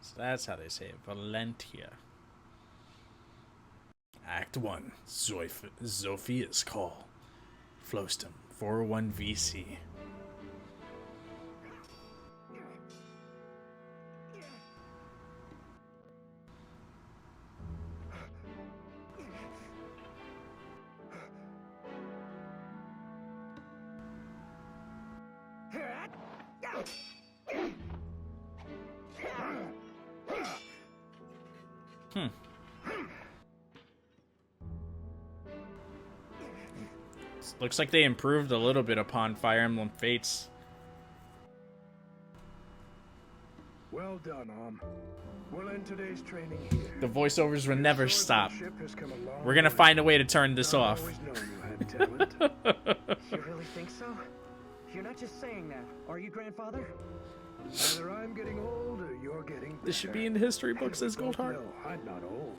So that's how they say it. Valentia. Act 1. Zophia's Call. Flostum. 401 VC. Looks like they improved a little bit upon Fire Emblem Fates. Well done, We'll end today's training here. The voiceovers will never stop. We're gonna find a way to turn this off. You really think so? You're not just saying that, are you, Grandfather? Either I'm getting old or you're getting better. This should be in the history books as Goldheart. No, I'm not old.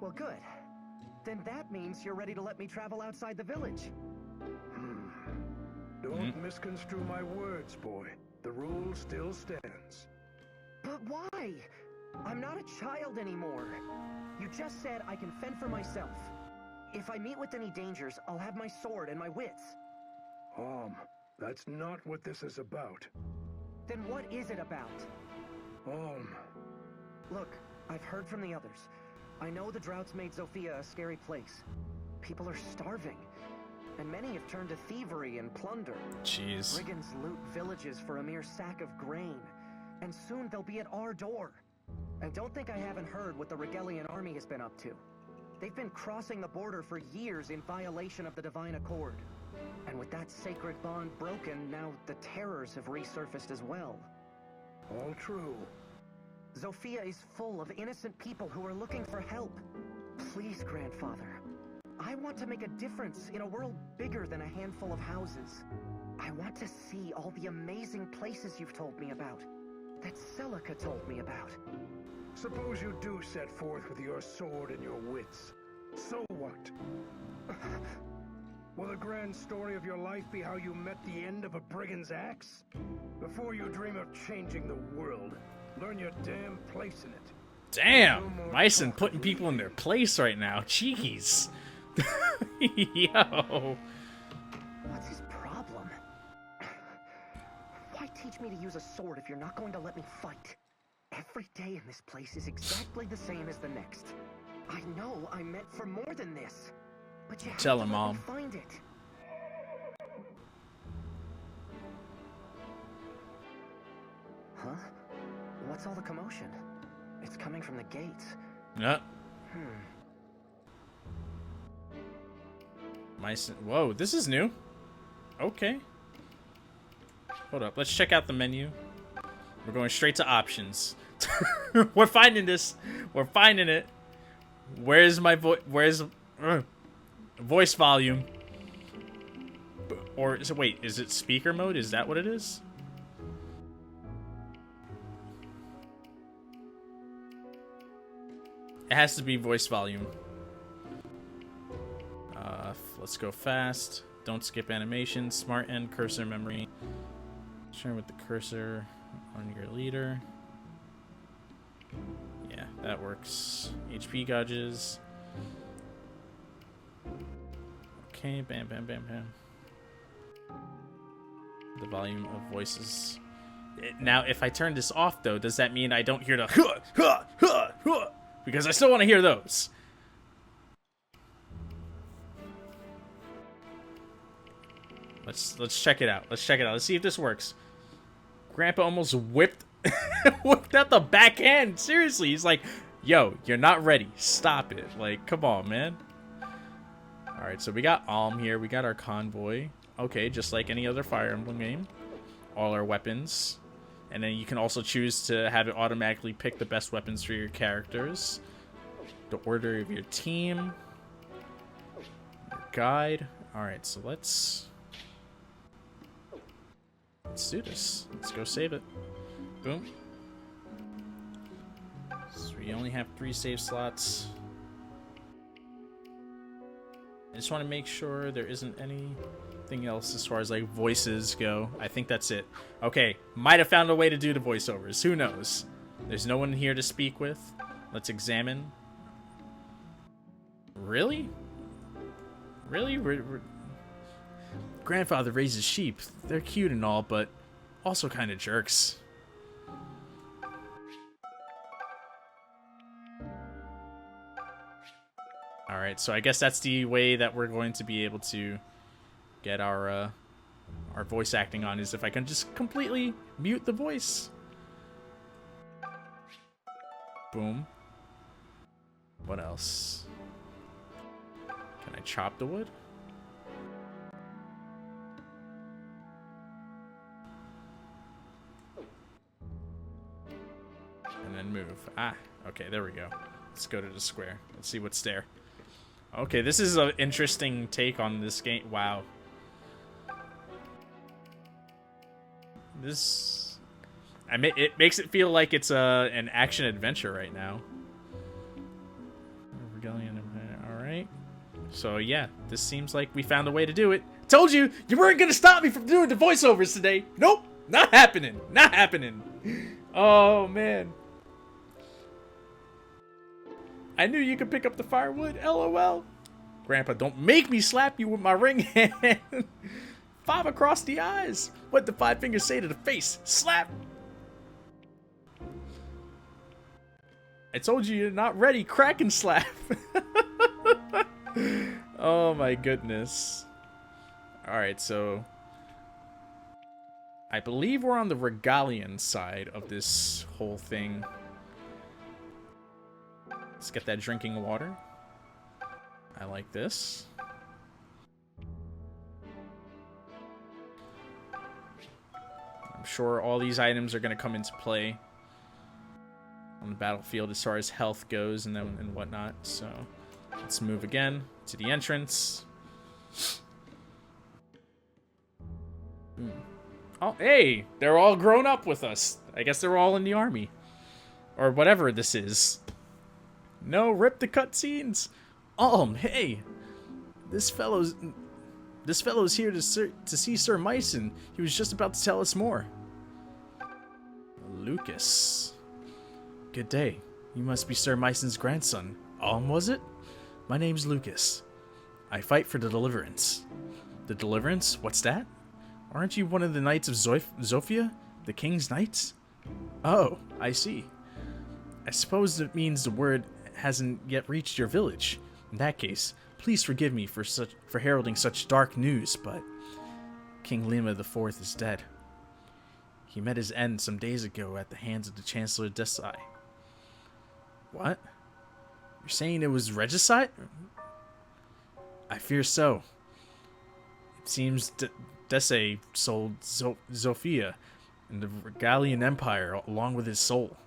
Well, good. Then that means you're ready to let me travel outside the village. Don't misconstrue my words, boy. The rule still stands. But why? I'm not a child anymore. You just said I can fend for myself. If I meet with any dangers, I'll have my sword and my wits. That's not what this is about. Then what is it about? Look, I've heard from the others. I know the drought's made Zofia a scary place. People are starving, and many have turned to thievery and plunder. Jeez. Brigands loot villages for a mere sack of grain, and soon they'll be at our door. And don't think I haven't heard what the Regalian army has been up to. They've been crossing the border for years in violation of the Divine Accord. And with that sacred bond broken, now the terrors have resurfaced as well. All true. Zofia is full of innocent people who are looking for help. Please, Grandfather. I want to make a difference in a world bigger than a handful of houses. I want to see all the amazing places you've told me about, that Celica told me about. Suppose you do set forth with your sword and your wits. So what? Will the grand story of your life be how you met the end of a brigand's axe? Before you dream of changing the world, learn your damn place in it. Damn! Bison putting people in their place right now. Jeez. Yo. What's his problem? Why teach me to use a sword if you're not going to let me fight? Every day in this place is exactly the same as the next. I know I'm meant for more than this. But you have Tell to him, let me Mom. find it. Huh? What's all the commotion? It's coming from the gates. Yeah. Whoa, this is new. Okay. Hold up. Let's check out the menu. We're going straight to options. We're finding this. We're finding it. Where's my voice volume? Or is it, wait, is it speaker mode? Is that what it is? It has to be voice volume. Let's go fast. Don't skip animation. Smart end cursor memory. Share with the cursor on your leader. Yeah, that works. HP gauges. Okay, bam, bam, bam, bam. The volume of voices. Now, if I turn this off, though, does that mean I don't hear the huh, huh, huh, huh? Because I still want to hear those. Let's check it out. Let's check it out. Let's see if this works. Grandpa almost whipped out the backhand. Seriously, he's like, "Yo, you're not ready. Stop it." Like, come on, man. All right, so we got Alm here. We got our convoy. Okay, just like any other Fire Emblem game. All our weapons. And then you can also choose to have it automatically pick the best weapons for your characters. The order of your team. Your guide. Alright, so let's do this. Let's go save it. Boom. So we only have 3 save slots. just want to make sure there isn't anything else as far as like voices go. I think that's it. Okay, might have found a way to do the voiceovers. Who knows? There's no one here to speak with. Let's examine. Really? Really? Grandfather raises sheep. They're cute and all, but also kind of jerks. Alright, so I guess that's the way that we're going to be able to get our voice acting on, is if I can just completely mute the voice. Boom. What else? Can I chop the wood? And then move. Ah, okay, there we go. Let's go to the square. Let's see what's there. Okay, this is an interesting take on this game. Wow. This... I mean, it makes it feel like it's an action adventure right now. Rebellion. Alright. So, yeah, this seems like we found a way to do it. Told you, you weren't going to stop me from doing the voiceovers today. Nope, not happening. Not happening. Oh, man. I knew you could pick up the firewood. LOL. Grandpa, don't make me slap you with my ring hand. 5 across the eyes. What did 5 fingers say to the face? Slap. I told you you're not ready. Crack and slap. Oh my goodness. Alright, so I believe we're on the Regalian side of this whole thing. Let's get that drinking water. I like this. I'm sure all these items are going to come into play on the battlefield as far as health goes and whatnot. So let's move again to the entrance. Oh, hey! They're all grown up with us. I guess they're all in the army. Or whatever this is. No, rip the cutscenes. Hey! This fellow's here to see Sir Myson. He was just about to tell us more. Lucas. Good day. You must be Sir Myson's grandson. Was it? My name's Lucas. I fight for the Deliverance. The Deliverance? What's that? Aren't you one of the Knights of Zofia? The King's Knights? Oh, I see. I suppose it means the word hasn't yet reached your village. In that case, please forgive me for heralding such dark news, but King Lima IV is dead. He met his end some days ago at the hands of the Chancellor Desai. What? You're saying it was regicide? I fear so. It seems Desai sold Zofia and the Regalian Empire along with his soul.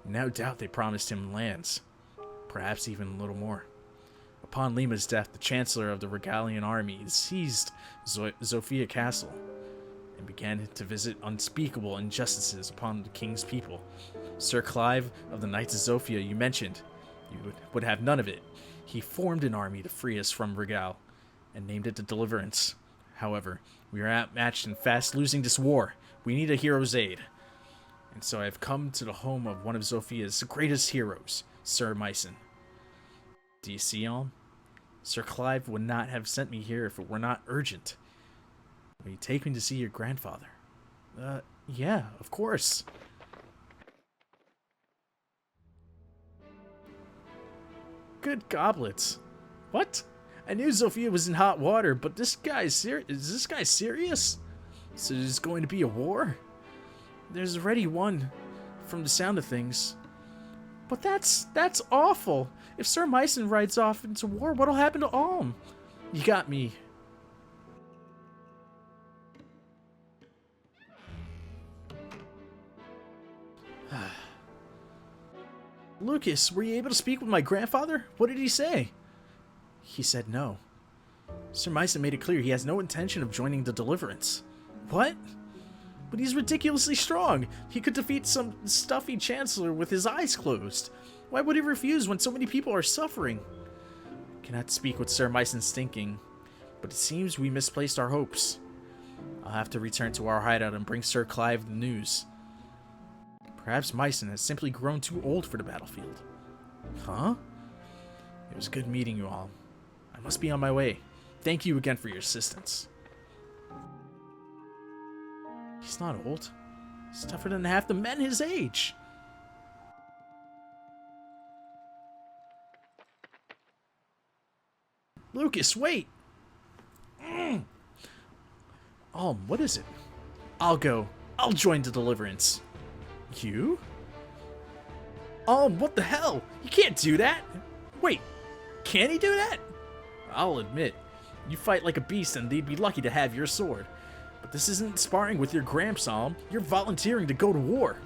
No doubt they promised him lands. Perhaps even a little more. Upon Lima's death, the Chancellor of the Regalian army seized Zofia Castle and began to visit unspeakable injustices upon the king's people. Sir Clive of the Knights of Zofia you mentioned, you would have none of it. He formed an army to free us from Regal and named it the Deliverance. However, we are outmatched and fast losing this war. We need a hero's aid. And so I have come to the home of one of Zofia's greatest heroes, Sir Myson. Do you see, Alm? Sir Clive would not have sent me here if it were not urgent. Will you take me to see your grandfather? Yeah, of course. Good goblets. What? I knew Zofia was in hot water, but this guy's serious. Is this guy serious? So there's going to be a war? There's already one, from the sound of things. But that's awful. If Sir Myson rides off into war, what'll happen to Alm? You got me. Lucas, were you able to speak with my grandfather? What did he say? He said no. Sir Myson made it clear he has no intention of joining the Deliverance. What? But he's ridiculously strong. He could defeat some stuffy chancellor with his eyes closed. Why would he refuse when so many people are suffering? cannot speak what Sir Myson's thinking, but it seems we misplaced our hopes. I'll have to return to our hideout and bring Sir Clive the news. Perhaps Myson has simply grown too old for the battlefield. Huh? It was good meeting you all. I must be on my way. Thank you again for your assistance. He's not old. He's tougher than half the men his age. Lucas, wait! What is it? I'll go. I'll join the Deliverance. You? What the hell? You can't do that! Wait, can he do that? I'll admit, you fight like a beast and they'd be lucky to have your sword. But this isn't sparring with your grandson. You're volunteering to go to war.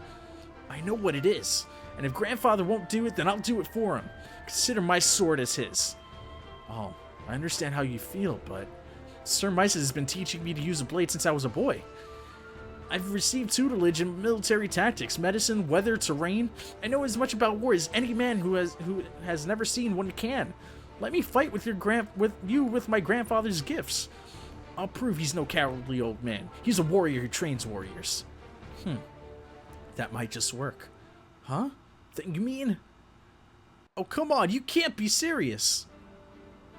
I know what it is, and if grandfather won't do it, then I'll do it for him. Consider my sword as his. I understand how you feel, but Sir Myson has been teaching me to use a blade since I was a boy. I've received tutelage in military tactics, medicine, weather, terrain. I know as much about war as any man who has never seen one can. Let me fight with with my grandfather's gifts. I'll prove he's no cowardly old man. He's a warrior who trains warriors. That might just work. Huh? You mean? Oh, come on, you can't be serious.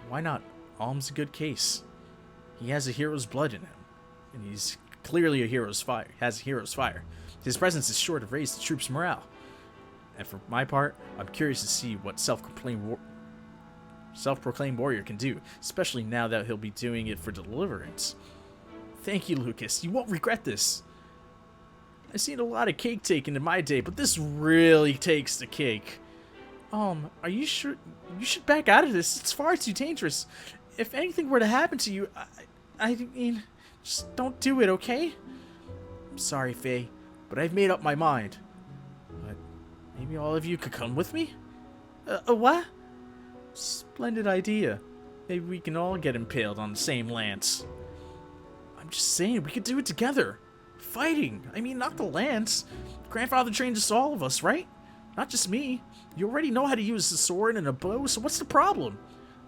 Why not? Alm's a good case. He has a hero's blood in him, and he's clearly a hero's fire. Has a hero's fire. His presence is sure to raise the troops' morale. And for my part, I'm curious to see what self-proclaimed warrior can do, especially now that he'll be doing it for Deliverance. Thank you, Lucas. You won't regret this. I've seen a lot of cake taken in my day, but this really takes the cake. Are you sure? You should back out of this. It's far too dangerous. If anything were to happen to you, I mean, just don't do it, okay? I'm sorry, Faye, but I've made up my mind. But maybe all of you could come with me? What? Splendid idea. Maybe we can all get impaled on the same lance. I'm just saying, we could do it together. Fighting. I mean, not the lance. Grandfather trained us, all of us, right? Not just me. You already know how to use a sword and a bow, so what's the problem?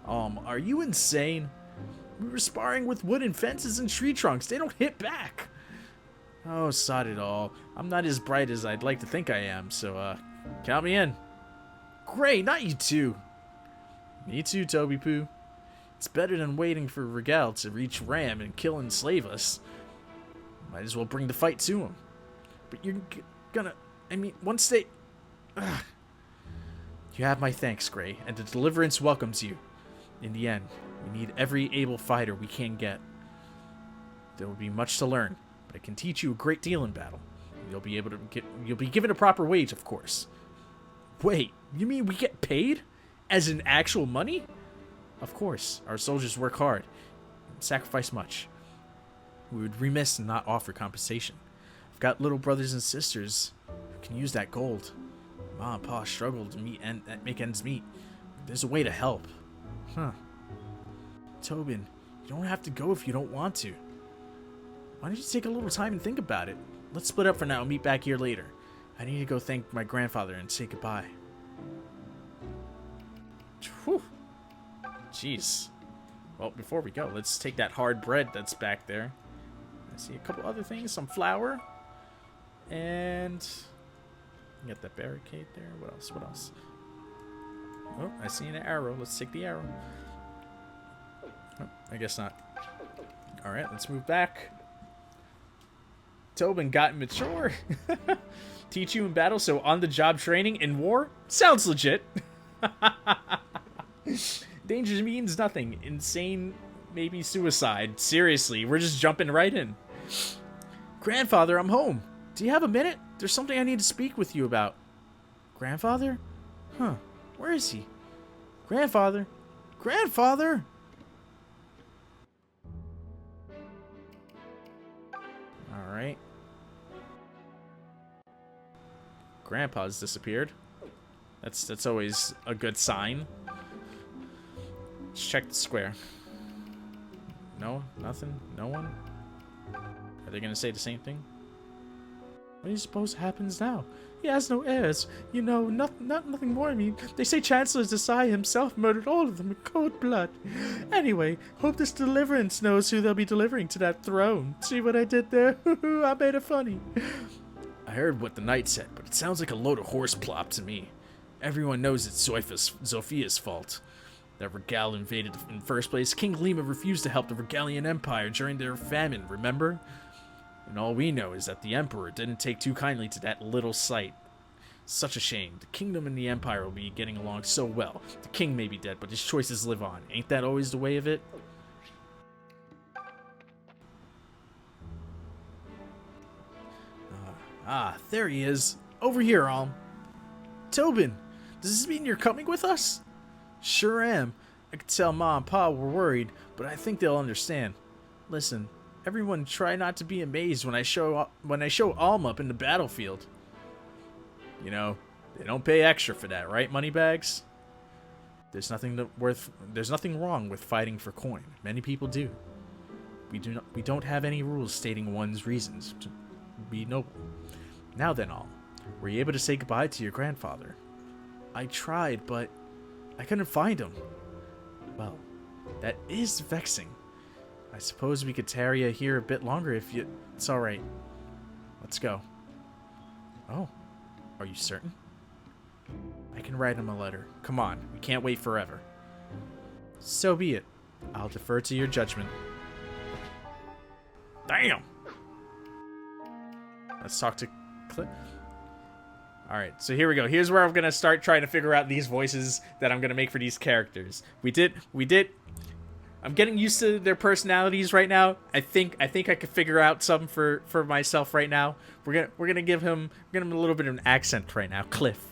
Are you insane? We were sparring with wooden fences and tree trunks. They don't hit back. Oh, sod it all. I'm not as bright as I'd like to think I am, so, count me in. Great, not you two. Me too, Toby Poo. It's better than waiting for Regal to reach Ram and kill and slave us. Might as well bring the fight to him. But you're gonna... I mean, once they... Ugh. You have my thanks, Gray, and the Deliverance welcomes you. In the end, we need every able fighter we can get. There will be much to learn, but I can teach you a great deal in battle. You'll be given a proper wage, of course. Wait, you mean we get paid? As in actual money? Of course, our soldiers work hard and sacrifice much. We would be remiss in not offer compensation. I've got little brothers and sisters who can use that gold. Ma and Pa struggle to make ends meet. There's a way to help. Huh. Tobin, you don't have to go if you don't want to. Why don't you take a little time and think about it? Let's split up for now and meet back here later. I need to go thank my grandfather and say goodbye. Whew. Jeez. Well, before we go, let's take that hard bread that's back there. I see a couple other things. Some flour. And... Get that barricade there. What else? What else? Oh, I see an arrow. Let's take the arrow. Oh, I guess not. Alright, let's move back. Tobin got mature. Teach you in battle, so on-the-job training in war? Sounds legit. Danger means nothing. Insane, maybe suicide. Seriously, we're just jumping right in. Grandfather, I'm home. Do you have a minute? There's something I need to speak with you about. Grandfather? Huh. Where is he? Grandfather? Grandfather? Alright. Grandpa's disappeared. That's always a good sign. Let's check the square. No? Nothing? No one? Are they gonna say the same thing? do you suppose happens now? He has no heirs. You know, nothing more. I mean, they say Chancellor Desai himself murdered all of them in cold blood. Anyway, hope this Deliverance knows who they'll be delivering to that throne. See what I did there? I made it funny. I heard what the knight said, but it sounds like a load of horse plop to me. Everyone knows it's Zophia's fault. That Regal invaded in the first place. King Lima refused to help the Regalian Empire during their famine, remember? And all we know is that the Emperor didn't take too kindly to that little site. Such a shame. The kingdom and the Empire will be getting along so well. The king may be dead, but his choices live on. Ain't that always the way of it? There he is. Over here, Alm. Tobin, does this mean you're coming with us? Sure am. I could tell Ma and Pa were worried, but I think they'll understand. Listen, everyone try not to be amazed when I show Alm up in the battlefield. You know, they don't pay extra for that, right, moneybags? There's nothing wrong with fighting for coin. Many people do. We don't have any rules stating one's reasons to be noble. Now then, Alm, were you able to say goodbye to your grandfather? I tried, but I couldn't find him. Well, that is vexing. I suppose we could tarry you here a bit longer if you... It's alright. Let's go. Oh, are you certain? I can write him a letter. Come on, we can't wait forever. So be it. I'll defer to your judgment. Damn! Let's talk to Cliff. Alright, so here we go. Here's where I'm gonna start trying to figure out these voices that I'm gonna make for these characters. We did. I'm getting used to their personalities right now. I think I could figure out some for myself right now. We're gonna give him a little bit of an accent right now. Cliff.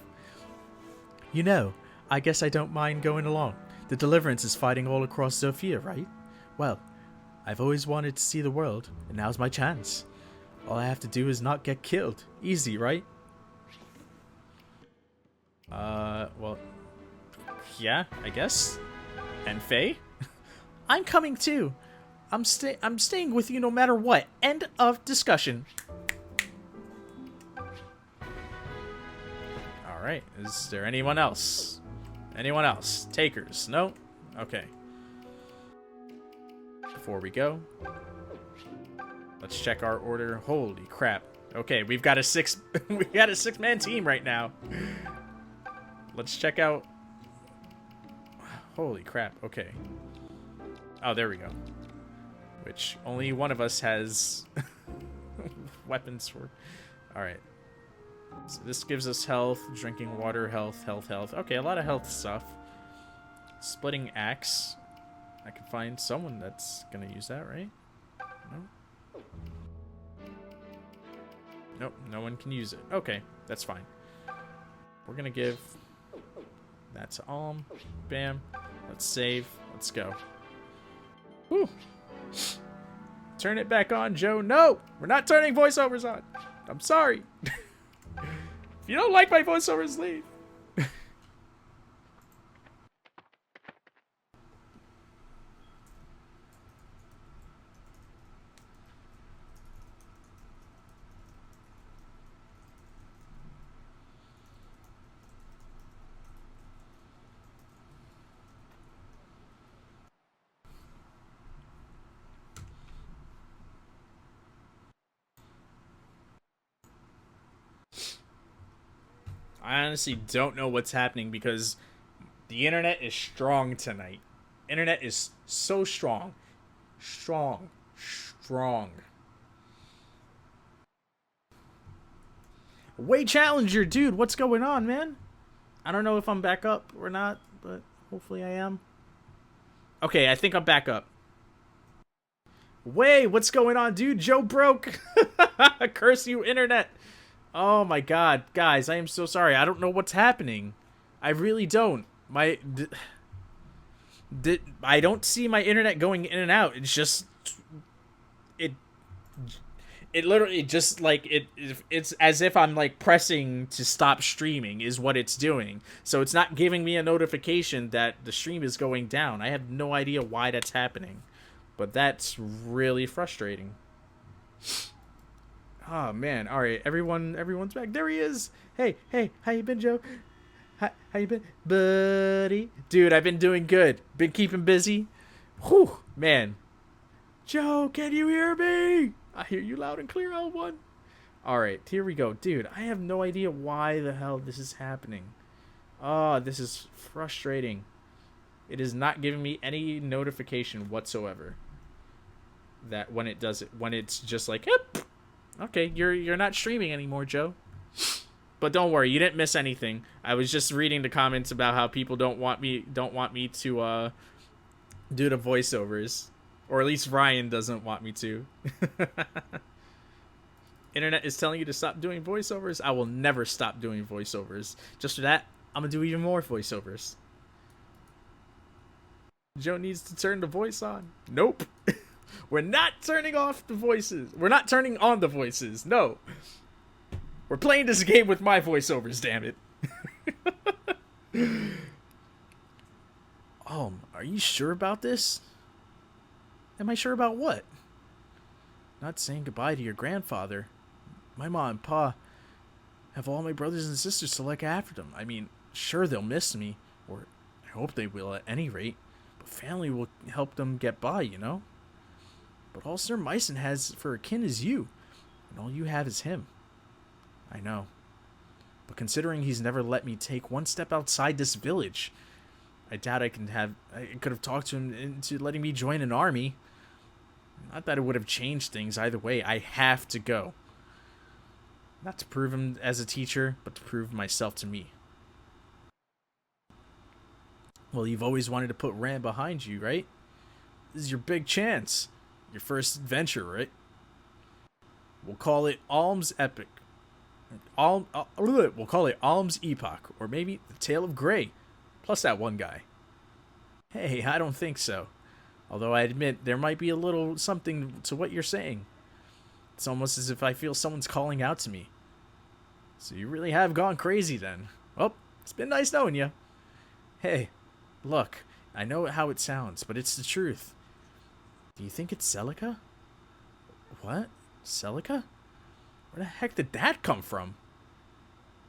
You know, I guess I don't mind going along. The Deliverance is fighting all across Zofia, right? Well, I've always wanted to see the world, and now's my chance. All I have to do is not get killed. Easy, right? Well, yeah, I guess. And Faye? I'm coming too. I'm staying with you no matter what. End of discussion. Alright, is there anyone else? Anyone else? Takers? No? Okay. Before we go, let's check our order. Holy crap. Okay, we've got a six-man team right now. Let's check out... Holy crap, okay. Oh, there we go. Which only one of us has weapons for. Alright. So this gives us health, drinking water, health. Okay, a lot of health stuff. Splitting axe. I can find someone that's gonna use that, right? No? Nope, no one can use it. Okay, that's fine. We're gonna give that to Alm. Bam. Let's save. Let's go. Whew. Turn it back on, Joe. No! We're not turning voiceovers on. I'm sorry. If you don't like my voiceovers, leave. I honestly don't know what's happening because the internet is strong tonight. Internet is so strong. Strong. Way Challenger, dude, what's going on, man? I don't know if I'm back up or not, but hopefully I am. Okay, I think I'm back up. Way, what's going on, dude? Joe broke. Curse you, internet. Oh my god, guys, I am so sorry. I don't know what's happening. I really don't. I don't see my internet going in and out. It's just it literally just like it's as if I'm like pressing to stop streaming is what it's doing. So it's not giving me a notification that the stream is going down. I have no idea why that's happening. But that's really frustrating. Oh man. All right, everyone's back. There he is. Hey, how you been, Joe? How you been, buddy? Dude, I've been doing good. Been keeping busy. Whew, man. Joe, can you hear me? I hear you loud and clear, L1. All right, here we go, dude. I have no idea why the hell this is happening. Oh, this is frustrating. It is not giving me any notification whatsoever. That when it does it, when it's just like, yep, okay, you're not streaming anymore, Joe. But don't worry, you didn't miss anything. I was just reading the comments about how people don't want me to do the voiceovers, or at least Ryan doesn't want me to. Internet is telling you to stop doing voiceovers. I will never stop doing voiceovers. Just for that, I'm gonna do even more voiceovers. Joe needs to turn the voice on. Nope. We're not turning off the voices. We're not turning on the voices. No. We're playing this game with my voiceovers, damn it. Are you sure about this? Am I sure about what? Not saying goodbye to your grandfather. My mom and pa have all my brothers and sisters to look after them. I mean, sure, they'll miss me, or I hope they will at any rate, but family will help them get by, you know? But all Sir Myson has for a kin is you, and all you have is him. I know. But considering he's never let me take one step outside this village, I doubt I could have talked to him into letting me join an army. Not that it would have changed things either way. I have to go. Not to prove him as a teacher, but to prove myself to me. Well, you've always wanted to put Ram behind you, right? This is your big chance. Your first adventure, right? We'll call it Alm's Epic. We'll call it Alm's Epoch, or maybe the Tale of Grey, plus that one guy. Hey, I don't think so. Although I admit there might be a little something to what you're saying. It's almost as if I feel someone's calling out to me. So you really have gone crazy then. Well, it's been nice knowing you. Hey, look, I know how it sounds, but it's the truth. Do you think it's Celica? What? Celica? Where the heck did that come from?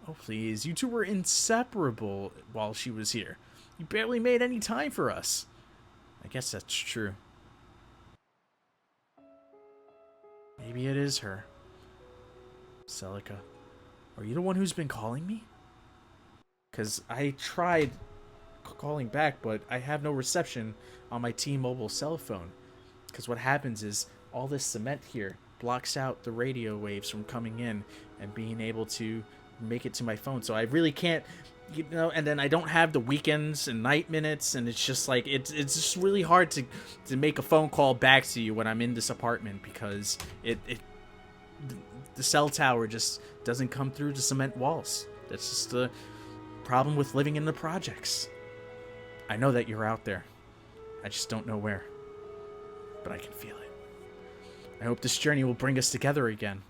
Oh, please. You two were inseparable while she was here. You barely made any time for us. I guess that's true. Maybe it is her. Celica, are you the one who's been calling me? Because I tried calling back, but I have no reception on my T-Mobile cell phone. Because what happens is all this cement here blocks out the radio waves from coming in and being able to make it to my phone. So I really can't, you know, and then I don't have the weekends and night minutes, and it's just like, it's just really hard to make a phone call back to you when I'm in this apartment, because the cell tower just doesn't come through the cement walls. That's just the problem with living in the projects. I know that you're out there. I just don't know where. But I can feel it. I hope this journey will bring us together again.